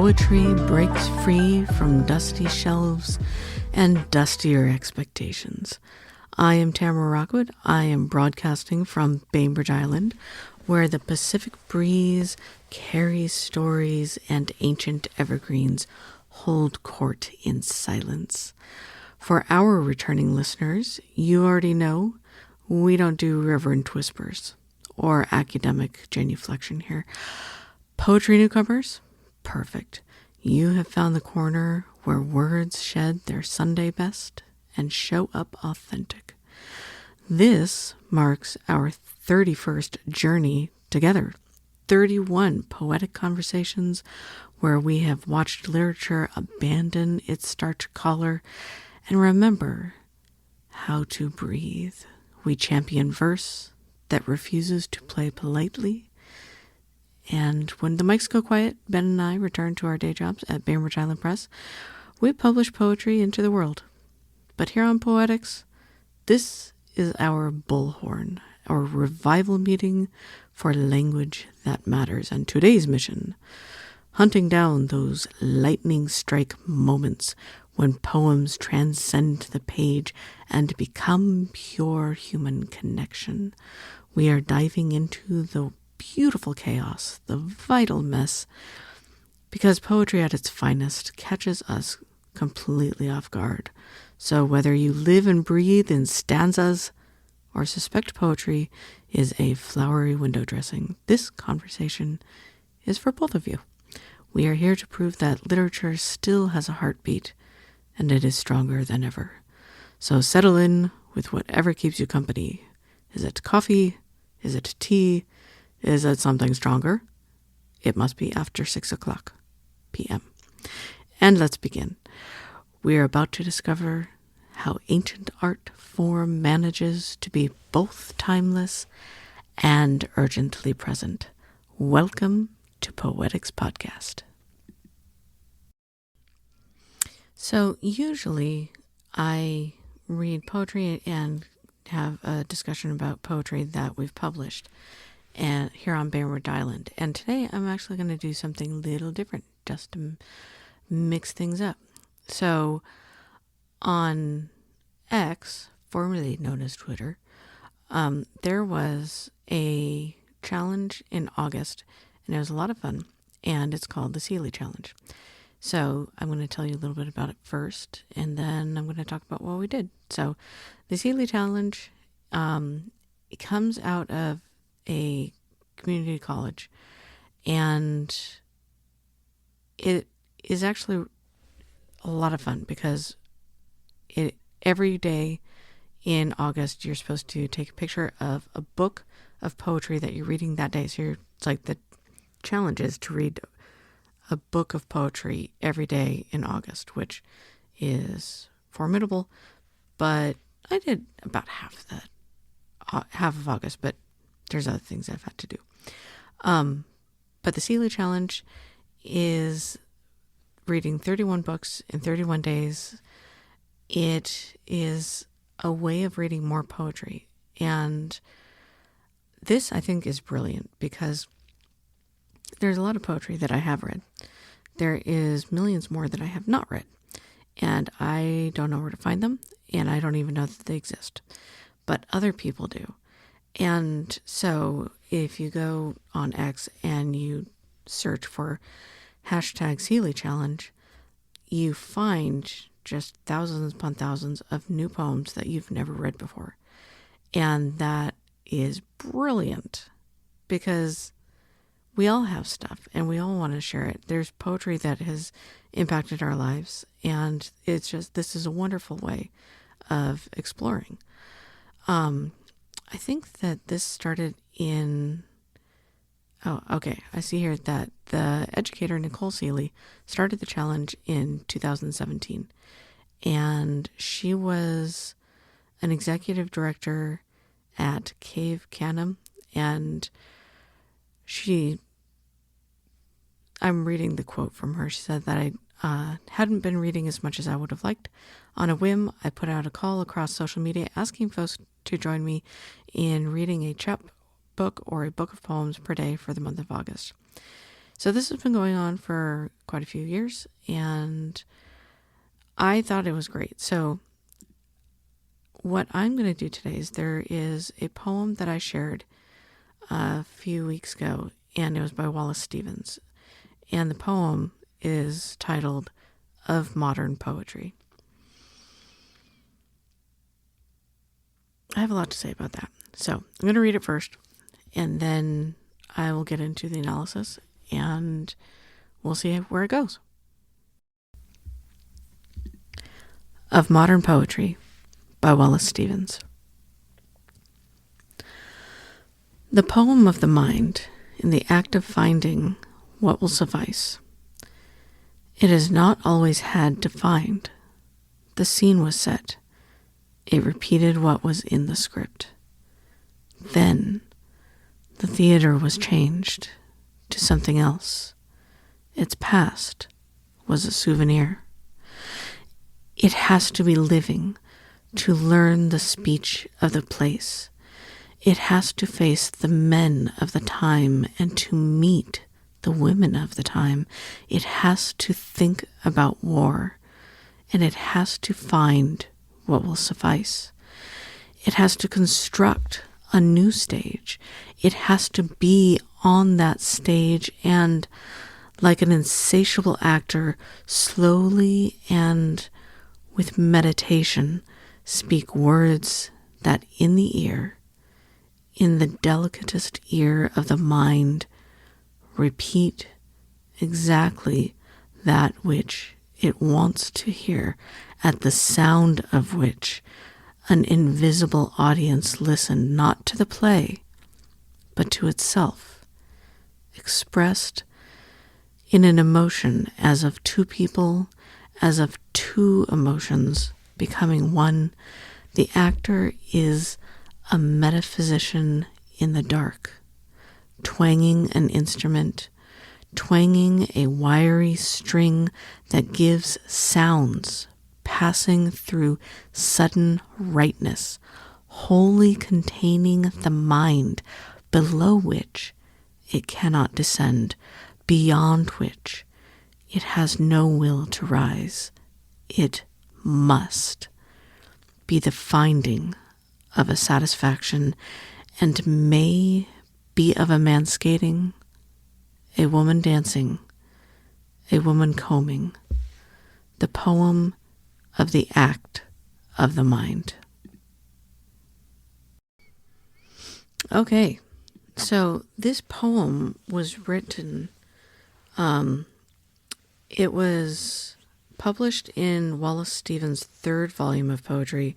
poetry breaks free from dusty shelves and dustier expectations. I am Tamarah Rockwood. I am broadcasting from Bainbridge Island, where the Pacific breeze carries stories and ancient evergreens hold court in silence. For our returning listeners, you already know we don't do reverent whispers or academic genuflection here. Poetry newcomers? Perfect. You have found the corner where words shed their Sunday best and show up authentic. This marks our 31st journey together. 31 poetic conversations where we have watched literature abandon its starch collar and remember how to breathe. We champion verse that refuses to play politely. And when the mics go quiet, Ben and I return to our day jobs at Bainbridge Island Press. We publish poetry into the world. But here on Poetics, this is our bullhorn, our revival meeting for language that matters. And today's mission, hunting down those lightning strike moments when poems transcend the page and become pure human connection. We are diving into the beautiful chaos, the vital mess, because poetry at its finest catches us completely off guard. So whether you live and breathe in stanzas or suspect poetry is a flowery window dressing, this conversation is for both of you. We are here to prove that literature still has a heartbeat, and it is stronger than ever. So settle in with whatever keeps you company. Is it coffee? Is it tea? Is it something stronger? It must be after 6 o'clock p.m. And let's begin. We are about to discover how ancient art form manages to be both timeless and urgently present. Welcome to Poetics Podcast. So usually I read poetry and have a discussion about poetry that we've published and here on Bainbridge Island. And today I'm actually going to do something a little different just to mix things up. So on X, formerly known as Twitter, there was a challenge in August, and it was a lot of fun, and it's called the Seeley Challenge. So I'm going to tell you a little bit about it first, and then I'm going to talk about what we did. So the Seeley Challenge, it comes out of a community college, and it is actually a lot of fun because every day in August you're supposed to take a picture of a book of poetry that you're reading that day. So it's like the challenge is to read a book of poetry every day in August, which is formidable. But I did about half of August, but there's other things I've had to do. But the Seeley Challenge is reading 31 books in 31 days. It is a way of reading more poetry. And this, I think, is brilliant because there's a lot of poetry that I have read. There is millions more that I have not read. And I don't know where to find them, and I don't even know that they exist. But other people do. And so if you go on X and you search for hashtag Seeley Challenge, you find just thousands upon thousands of new poems that you've never read before. And that is brilliant because we all have stuff and we all want to share it. There's poetry that has impacted our lives, and it's just, this is a wonderful way of exploring. I think that this started in, I see here that the educator Nicole Seeley started the challenge in 2017, and she was an executive director at Cave Canem, and I'm reading the quote from her. She said that I hadn't been reading as much as I would have liked. On a whim, I put out a call across social media asking folks to join me in reading a chapbook or a book of poems per day for the month of August. So this has been going on for quite a few years, and I thought it was great. So what I'm going to do today is there is a poem that I shared a few weeks ago, and it was by Wallace Stevens. And the poem is titled Of Modern Poetry. I have a lot to say about that. So I'm going to read it first, and then I will get into the analysis, and we'll see where it goes. Of Modern Poetry by Wallace Stevens. The poem of the mind in the act of finding what will suffice. It has not always had to find. The scene was set. It repeated what was in the script. Then the theater was changed to something else. Its past was a souvenir. It has to be living to learn the speech of the place. It has to face the men of the time and to meet the women of the time. It has to think about war, and it has to find what will suffice. It has to construct a new stage. It has to be on that stage and, like an insatiable actor, slowly and with meditation, speak words that in the ear, in the delicatest ear of the mind, repeat exactly that which it wants to hear, at the sound of which an invisible audience listened not to the play, but to itself, expressed in an emotion as of two people, as of two emotions becoming one. The actor is a metaphysician in the dark, twanging an instrument, twanging a wiry string that gives sounds, passing through sudden rightness, wholly containing the mind, below which it cannot descend, beyond which it has no will to rise. It must be the finding of a satisfaction, and may be of a man skating, a woman dancing, a woman combing, the poem of the act of the mind. Okay, so this poem was written, it was published in Wallace Stevens' third volume of poetry,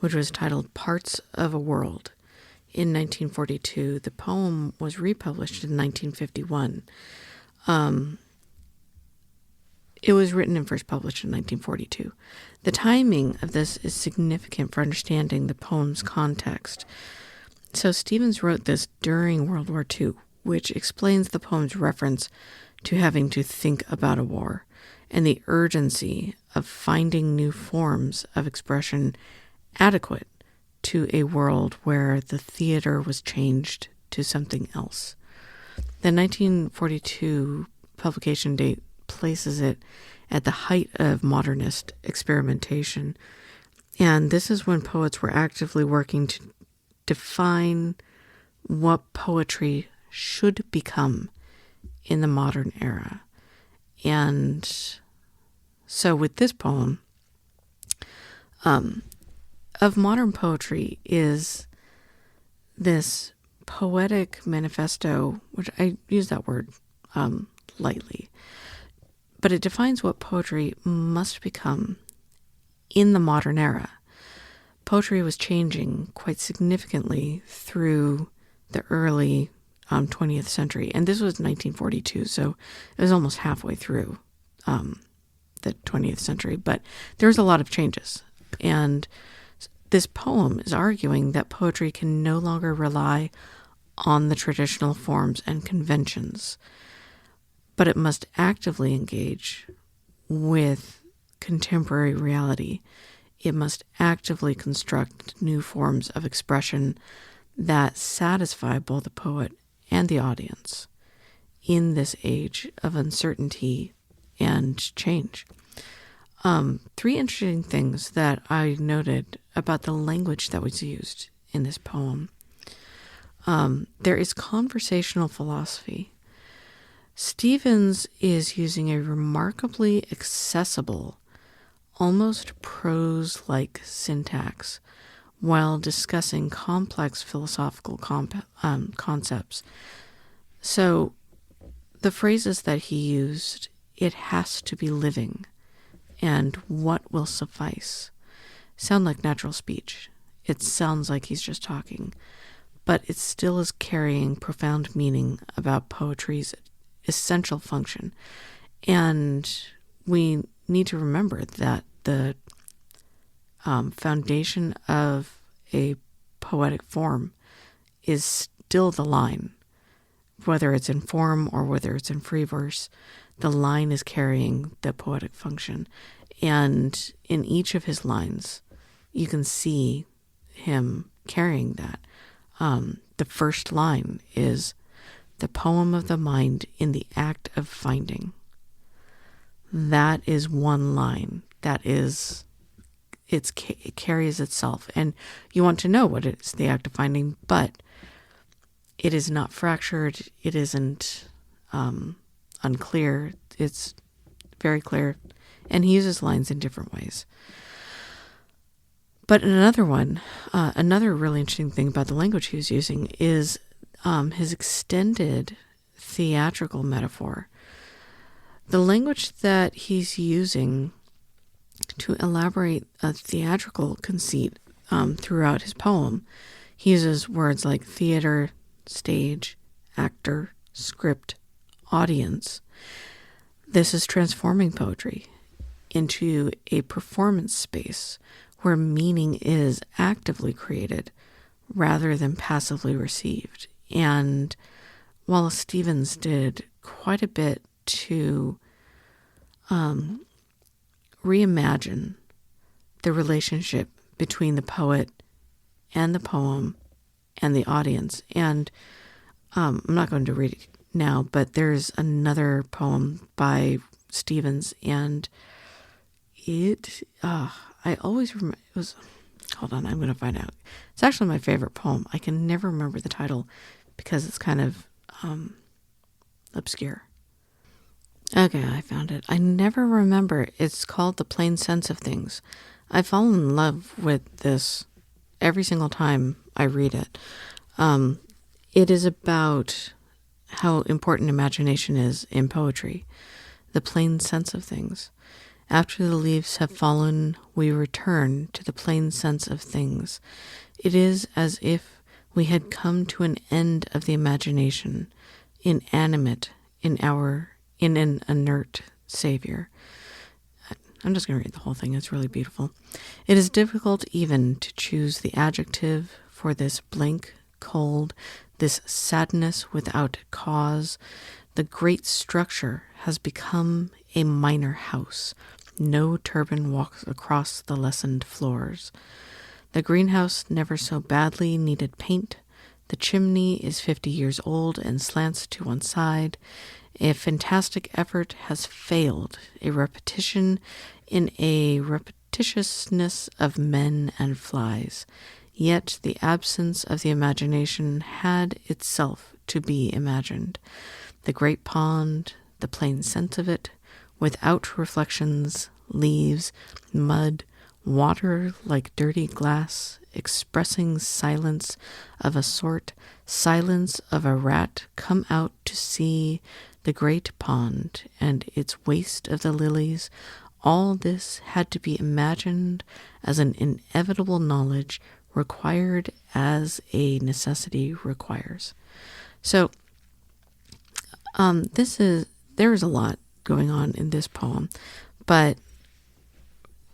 which was titled Parts of a World, in 1942. The poem was republished in 1951. It was written and first published in 1942. The timing of this is significant for understanding the poem's context. So Stevens wrote this during World War II, which explains the poem's reference to having to think about a war and the urgency of finding new forms of expression adequate to a world where the theater was changed to something else. The 1942 publication date places it at the height of modernist experimentation, and this is when poets were actively working to define what poetry should become in the modern era. And so with this poem, of modern poetry is this poetic manifesto, which I use that word lightly, but it defines what poetry must become in the modern era. Poetry was changing quite significantly through the early 20th century, and this was 1942, so it was almost halfway through the 20th century, but there's a lot of changes. And this poem is arguing that poetry can no longer rely on the traditional forms and conventions, but it must actively engage with contemporary reality. It must actively construct new forms of expression that satisfy both the poet and the audience. in this age of uncertainty and change. Three interesting things that I noted about the language that was used in this poem. There is conversational philosophy. Stevens is using a remarkably accessible, almost prose-like syntax while discussing complex philosophical concepts. So the phrases that he used, it has to be living, and what will suffice, sound like natural speech. It sounds like he's just talking, but it still is carrying profound meaning about poetry's essential function. And we need to remember that the foundation of a poetic form is still the line. Whether it's in form or whether it's in free verse, the line is carrying the poetic function. And in each of his lines, you can see him carrying that. The first line is, "The poem of the mind in the act of finding." That is one line. That is, it carries itself. And you want to know what it's the act of finding, but it is not fractured. It isn't unclear. It's very clear. And he uses lines in different ways. But another one, another really interesting thing about the language he was using is his extended theatrical metaphor. The language that he's using to elaborate a theatrical conceit throughout his poem, he uses words like theater, stage, actor, script, audience. This is transforming poetry into a performance space where meaning is actively created rather than passively received. And Wallace Stevens did quite a bit to reimagine the relationship between the poet and the poem and the audience. And I'm not going to read it now, but there's another poem by Stevens, and it, I always remember, it was, hold on, I'm going to find out. It's actually my favorite poem. I can never remember the title because it's kind of obscure. Okay, I found it. I never remember. It's called The Plain Sense of Things. I fall in love with this every single time I read it. It is about how important imagination is in poetry. The plain sense of things. After the leaves have fallen, we return to the plain sense of things. It is as if we had come to an end of the imagination, inanimate in an inert savior. I'm just going to read the whole thing. It's really beautiful. It is difficult even to choose the adjective for this blank, cold, this sadness without cause. The great structure has become a minor house. No turban walks across the lessened floors. The greenhouse never so badly needed paint. The chimney is 50 years old and slants to one side. A fantastic effort has failed, a repetition in a repetitiousness of men and flies. Yet the absence of the imagination had itself to be imagined. The great pond, the plain sense of it, without reflections, leaves, mud, water like dirty glass, expressing silence of a sort, silence of a rat come out to see the great pond and its waste of the lilies. All this had to be imagined as an inevitable knowledge required as a necessity requires. So there is a lot going on in this poem, but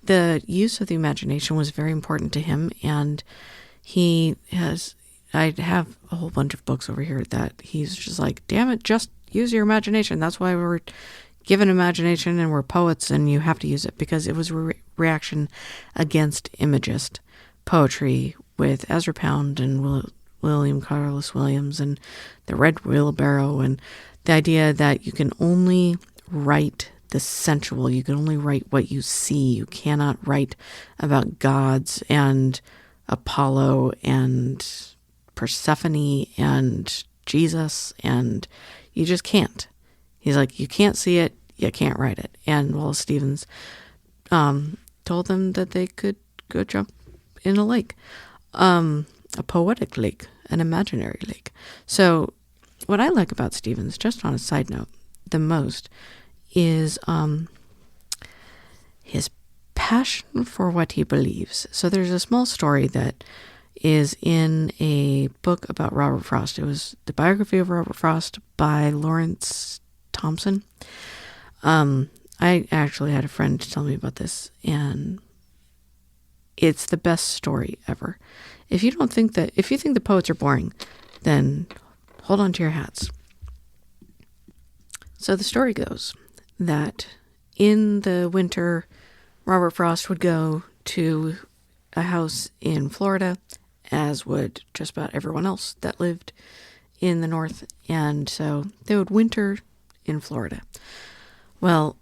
the use of the imagination was very important to him, and I have a whole bunch of books over here that he's just like, damn it, just use your imagination. That's why we're given imagination and we're poets and you have to use it, because it was a reaction against imagist poetry with Ezra Pound and William Carlos Williams and the Red Wheelbarrow, and the idea that you can only write the sensual, you can only write what you see. You cannot write about gods and Apollo and Persephone and Jesus, and you just can't. He's like, you can't see it, you can't write it. And Wallace Stevens told them that they could go jump in a lake, a poetic lake, an imaginary lake. So what I like about Stevens, just on a side note, the most is his passion for what he believes. So there's a small story that is in a book about Robert Frost. It was the biography of Robert Frost by Lawrence Thompson. I actually had a friend tell me about this, and it's the best story ever. If you think the poets are boring, then hold on to your hats. So the story goes that in the winter, Robert Frost would go to a house in Florida, as would just about everyone else that lived in the North. And so they would winter in Florida. Well,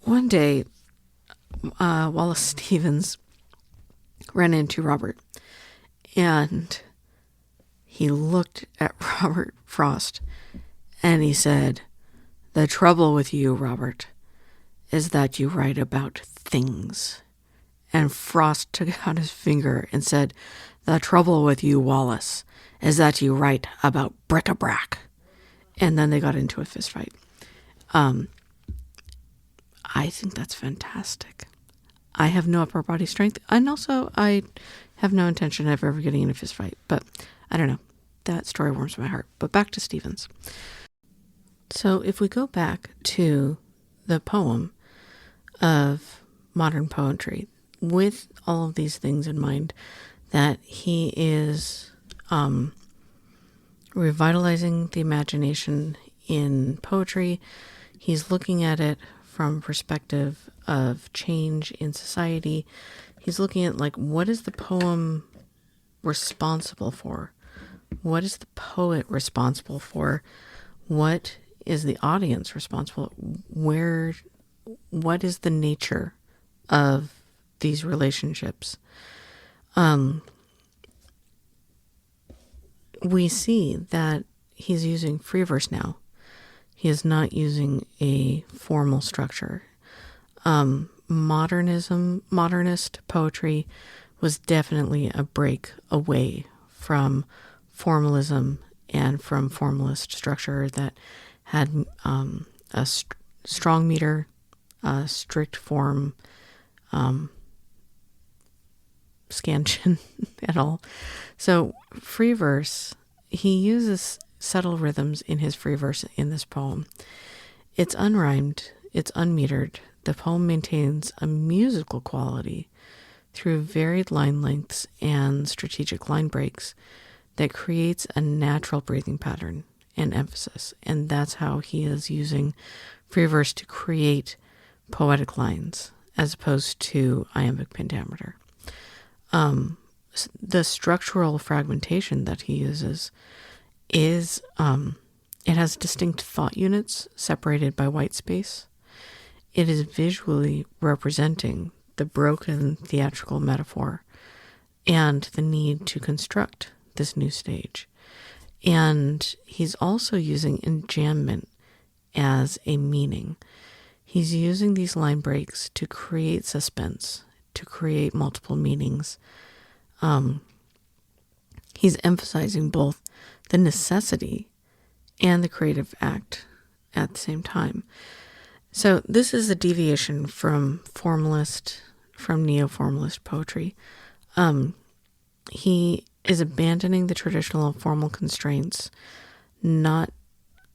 one day, Wallace Stevens ran into Robert, and he looked at Robert Frost and he said, "The trouble with you, Robert, is that you write about things." And Frost took out his finger and said, "The trouble with you, Wallace, is that you write about bric-a-brac." And then they got into a fist fight. I think that's fantastic. I have no upper body strength, and also I have no intention of ever getting in a fist fight. But I don't know. That story warms my heart. But back to Stevens. So if we go back to the poem of modern poetry, with all of these things in mind, that he is revitalizing the imagination in poetry. He's looking at it from a perspective of change in society. He's looking at, like, what is the poem responsible for? What is the poet responsible for? What is the audience responsible? What is the nature of these relationships? We see that he's using free verse now. He is not using a formal structure. Modernist poetry was definitely a break away from formalism and from formalist structure that had a strong meter, strict form, scansion at all. So free verse, he uses subtle rhythms in his free verse in this poem. It's unrhymed, it's unmetered. The poem maintains a musical quality through varied line lengths and strategic line breaks that creates a natural breathing pattern and emphasis. And that's how he is using free verse to create poetic lines as opposed to iambic pentameter. The structural fragmentation that he uses is, it has distinct thought units separated by white space. It is visually representing the broken theatrical metaphor and the need to construct this new stage. And he's also using enjambment as a meaning. He's using these line breaks to create suspense, to create multiple meanings. He's emphasizing both the necessity and the creative act at the same time. So this is a deviation from neo-formalist poetry. He is abandoning the traditional formal constraints, not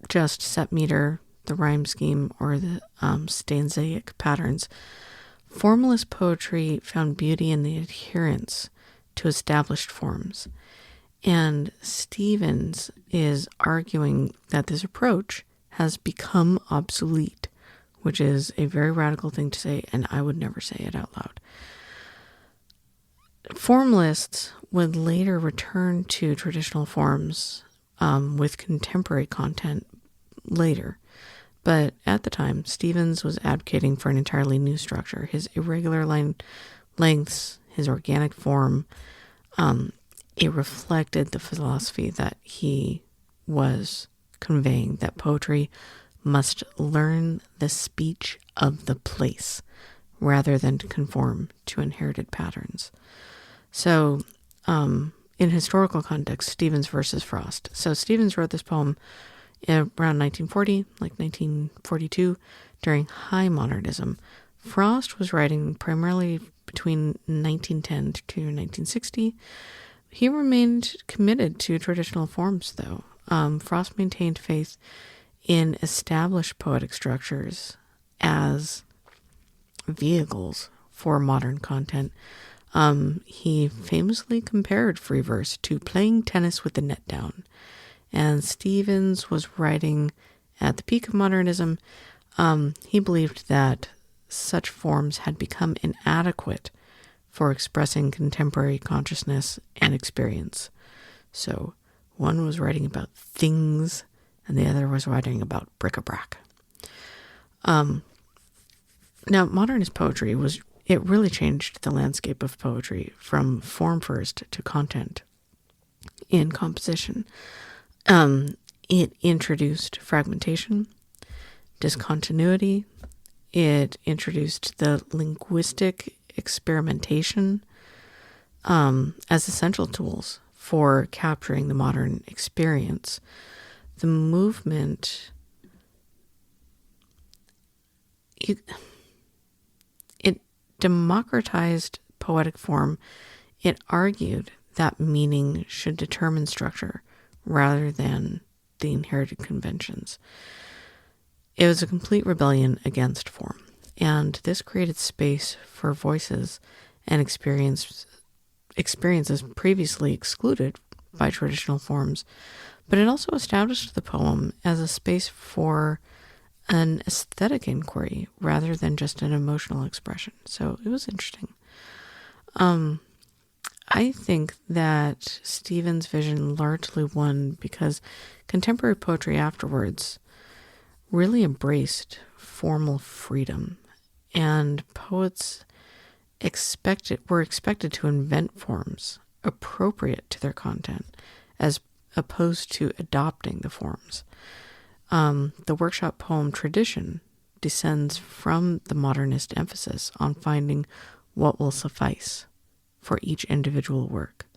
just set meter, the rhyme scheme, or the stanzaic patterns. Formalist poetry found beauty in the adherence to established forms. And Stevens is arguing that this approach has become obsolete, which is a very radical thing to say, and I would never say it out loud. Formalists would later return to traditional forms with contemporary content later. But at the time, Stevens was advocating for an entirely new structure. His irregular line lengths, his organic form, it reflected the philosophy that he was conveying, that poetry must learn the speech of the place rather than to conform to inherited patterns. So, in historical context, Stevens versus Frost. So Stevens wrote this poem around 1940, like 1942, during high modernism. Frost was writing primarily between 1910 to 1960. He remained committed to traditional forms, though. Frost maintained faith in established poetic structures as vehicles for modern content. He famously compared free verse to playing tennis with the net down. And Stevens was writing at the peak of modernism. He believed that such forms had become inadequate for expressing contemporary consciousness and experience. So one was writing about things and the other was writing about bric-a-brac. Now, modernist poetry it really changed the landscape of poetry from form first to content in composition. It introduced fragmentation, discontinuity. It introduced the linguistic experimentation as essential tools for capturing the modern experience. The movement, it democratized poetic form. It argued that meaning should determine structure rather than the inherited conventions. It was a complete rebellion against form, and this created space for voices and experiences previously excluded by traditional forms, but it also established the poem as a space for an aesthetic inquiry rather than just an emotional expression. So it was interesting. I think that Stevens' vision largely won because contemporary poetry afterwards really embraced formal freedom, and poets were expected to invent forms appropriate to their content as opposed to adopting the forms. The workshop poem tradition descends from the modernist emphasis on finding what will suffice for each individual work.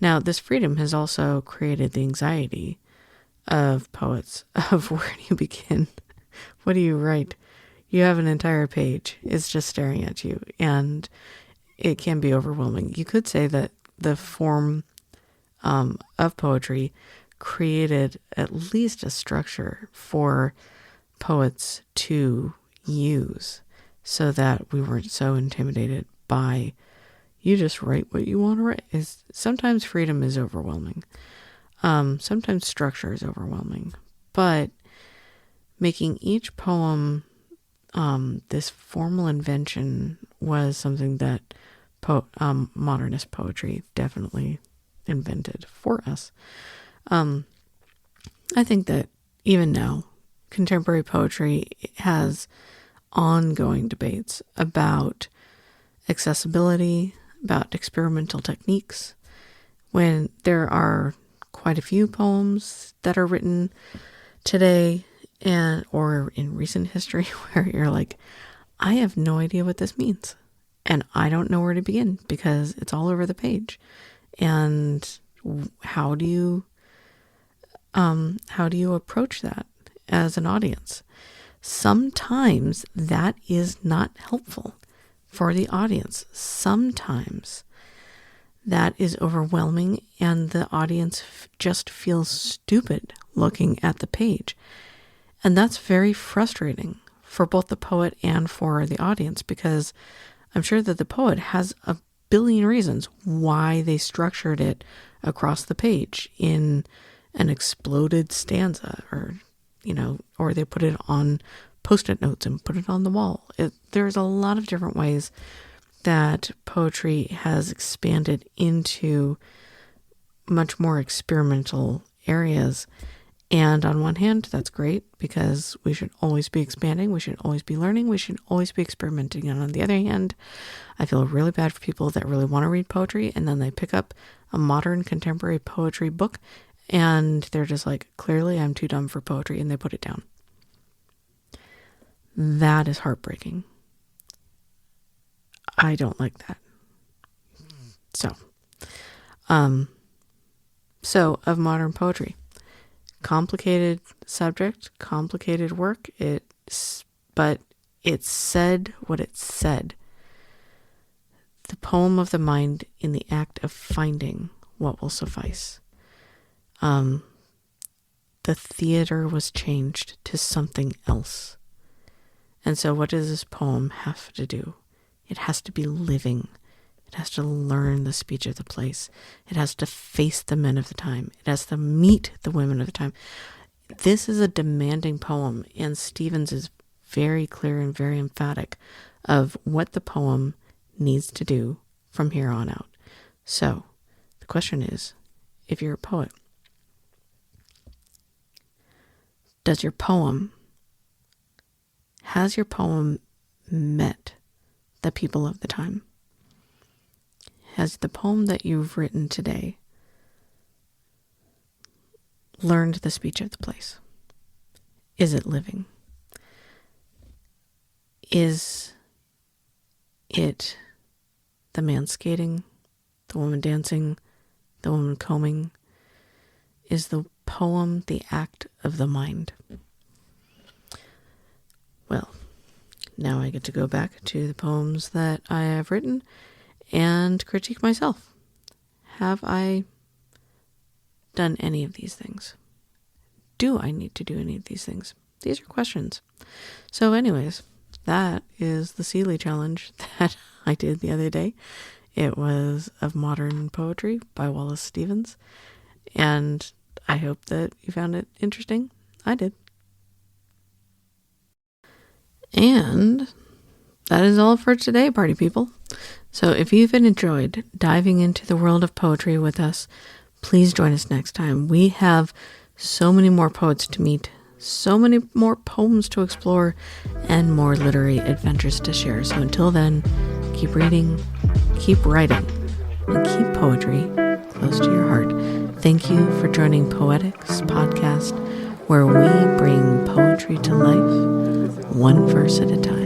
Now, this freedom has also created the anxiety of poets of where do you begin? What do you write? You have an entire page. It's just staring at you, and it can be overwhelming. You could say that the form of poetry created at least a structure for poets to use so that we weren't so intimidated by you just write what you want to write. Sometimes freedom is overwhelming. Sometimes structure is overwhelming. But making each poem this formal invention was something that modernist poetry definitely invented for us. I think that even now, contemporary poetry has ongoing debates about accessibility, about experimental techniques. When there are quite a few poems that are written today or in recent history where you're like, I have no idea what this means, and I don't know where to begin because it's all over the page. And how do you approach that as an audience? Sometimes that is not helpful for the audience. Sometimes that is overwhelming and the audience just feels stupid looking at the page. And that's very frustrating for both the poet and for the audience, because I'm sure that the poet has a billion reasons why they structured it across the page in an exploded stanza, or they put it on Post-it notes and put it on the wall. There's a lot of different ways that poetry has expanded into much more experimental areas. And on one hand, that's great because we should always be expanding. We should always be learning. We should always be experimenting. And on the other hand, I feel really bad for people that really want to read poetry and then they pick up a modern contemporary poetry book and they're just like, clearly I'm too dumb for poetry, and they put it down. That is heartbreaking. I don't like that. So of modern poetry, complicated subject, complicated work, but it said what it said. The poem of the mind in the act of finding what will suffice. The theater was changed to something else. And so what does this poem have to do? It has to be living. It has to learn the speech of the place. It has to face the men of the time. It has to meet the women of the time. This is a demanding poem, and Stevens is very clear and very emphatic of what the poem needs to do from here on out. So, the question is, if you're a poet, has your poem met the people of the time? Has the poem that you've written today learned the speech of the place? Is it living? Is it the man skating, the woman dancing, the woman combing? Is the poem the act of the mind? Well, now I get to go back to the poems that I have written and critique myself. Have I done any of these things? Do I need to do any of these things? These are questions. So anyways, that is the Seeley challenge that I did the other day. It was of modern poetry by Wallace Stevens. And I hope that you found it interesting. I did. And that is all for today, party people. So if you've enjoyed diving into the world of poetry with us, please join us next time. We have so many more poets to meet, so many more poems to explore, and more literary adventures to share. So until then, keep reading, keep writing, and keep poetry close to your heart. Thank you for joining POETICS podcast, where we bring poetry to life one verse at a time.